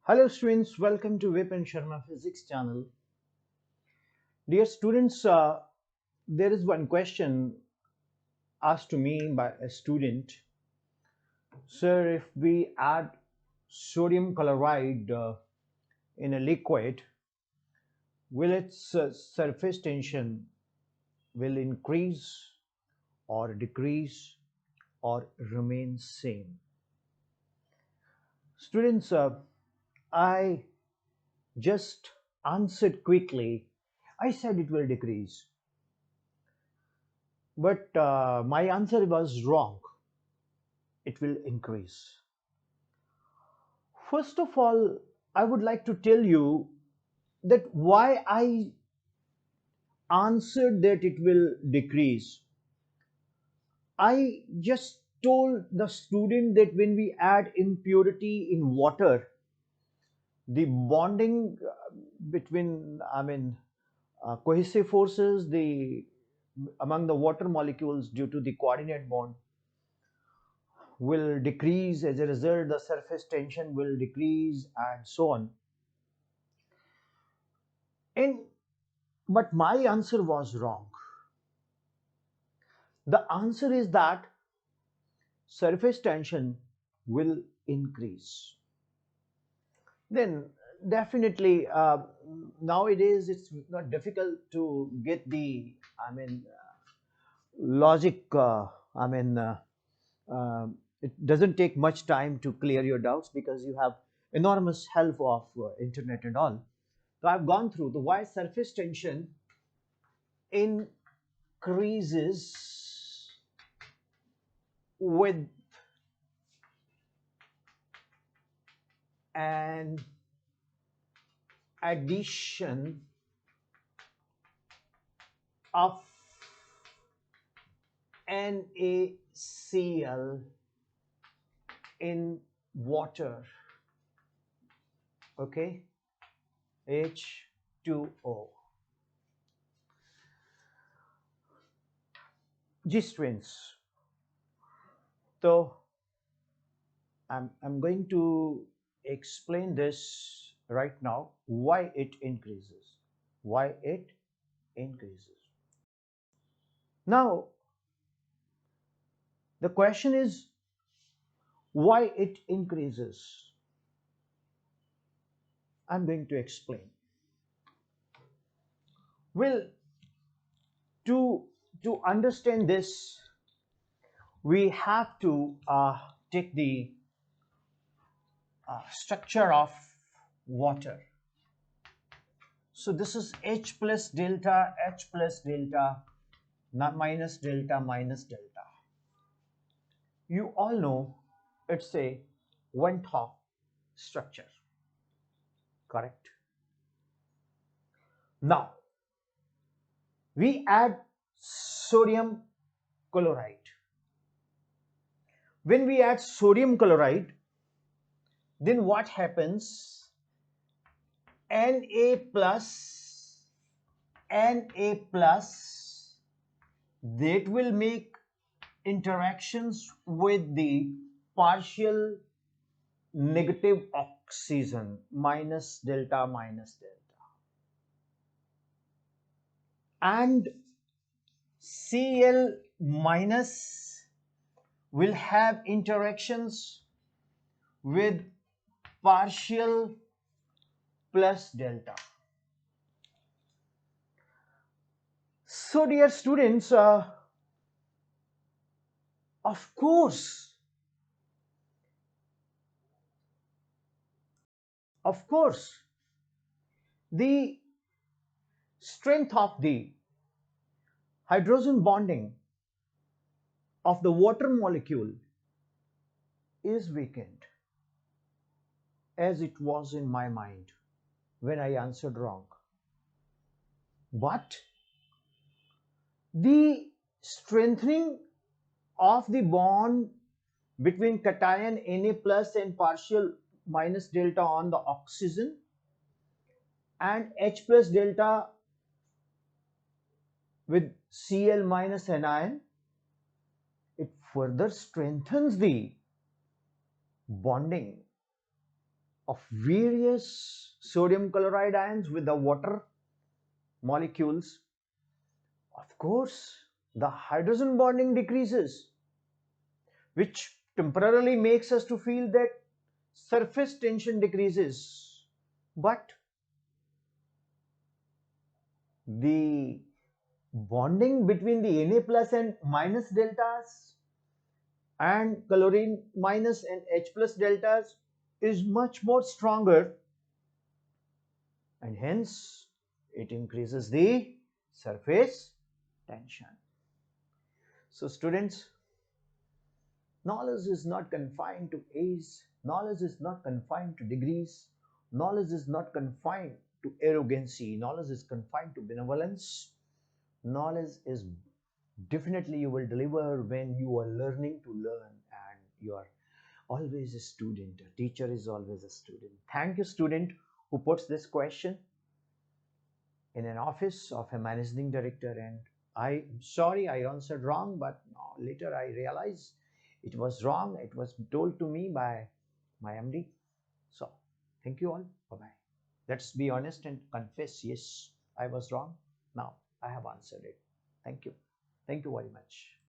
Hello students, welcome to Vipin Sharma Physics channel. Dear students, there is one question asked to me by a student. Sir, if we add sodium chloride in a liquid, will its surface tension will increase or decrease or remain same? Students, I just answered quickly. I said it will decrease. But my answer was wrong. It will increase. First of all, I would like to tell you that why I answered that it will decrease. I just told the student that when we add impurity in water, the bonding between, cohesive forces, among the water molecules due to the coordinate bond will decrease. As a result, the surface tension will decrease and so on. But my answer was wrong. The answer is that surface tension will increase. Then definitely nowadays it's not difficult to get the logic. It doesn't take much time to clear your doubts because you have enormous help of internet and all. So I've gone through the why surface tension increases with an addition of NaCl in water. Okay, H2O. G-strings. So I'm going to explain this right now why it increases. Why it increases. Now the question is why it increases. I'm going to explain. Well, to understand this, we have to take the structure of water. So this is H plus delta, H plus delta, minus delta, minus delta. You all know it's a one-top structure, correct? Now, we add sodium chloride. When we add sodium chloride, then what happens? Na plus, that will make interactions with the partial negative oxygen, minus delta, and Cl minus will have interactions with partial plus delta. So dear students, of course, the strength of the hydrogen bonding of the water molecule is weakened, as it was in my mind when I answered wrong. But the strengthening of the bond between cation Na plus and partial minus delta on the oxygen and H plus delta with Cl minus anion, it further strengthens the bonding of various sodium chloride ions with the water molecules, of course, the hydrogen bonding decreases, which temporarily makes us to feel that surface tension decreases. But the bonding between the Na plus and minus deltas and chlorine minus and H plus deltas is much more stronger, and hence it increases the surface tension. So students, knowledge is not confined to age, knowledge is not confined to degrees, knowledge is not confined to arrogancy, knowledge is confined to benevolence. Knowledge is definitely you will deliver when you are learning to learn, and you are always a student. A teacher is always a student. Thank you, student, who puts this question in an office of a managing director, and I'm sorry I answered wrong, but later I realized it was wrong. It was told to me by my MD. So thank you all. Bye bye. Let's be honest and confess, yes, I was wrong. Now I have answered it. Thank you. Thank you very much.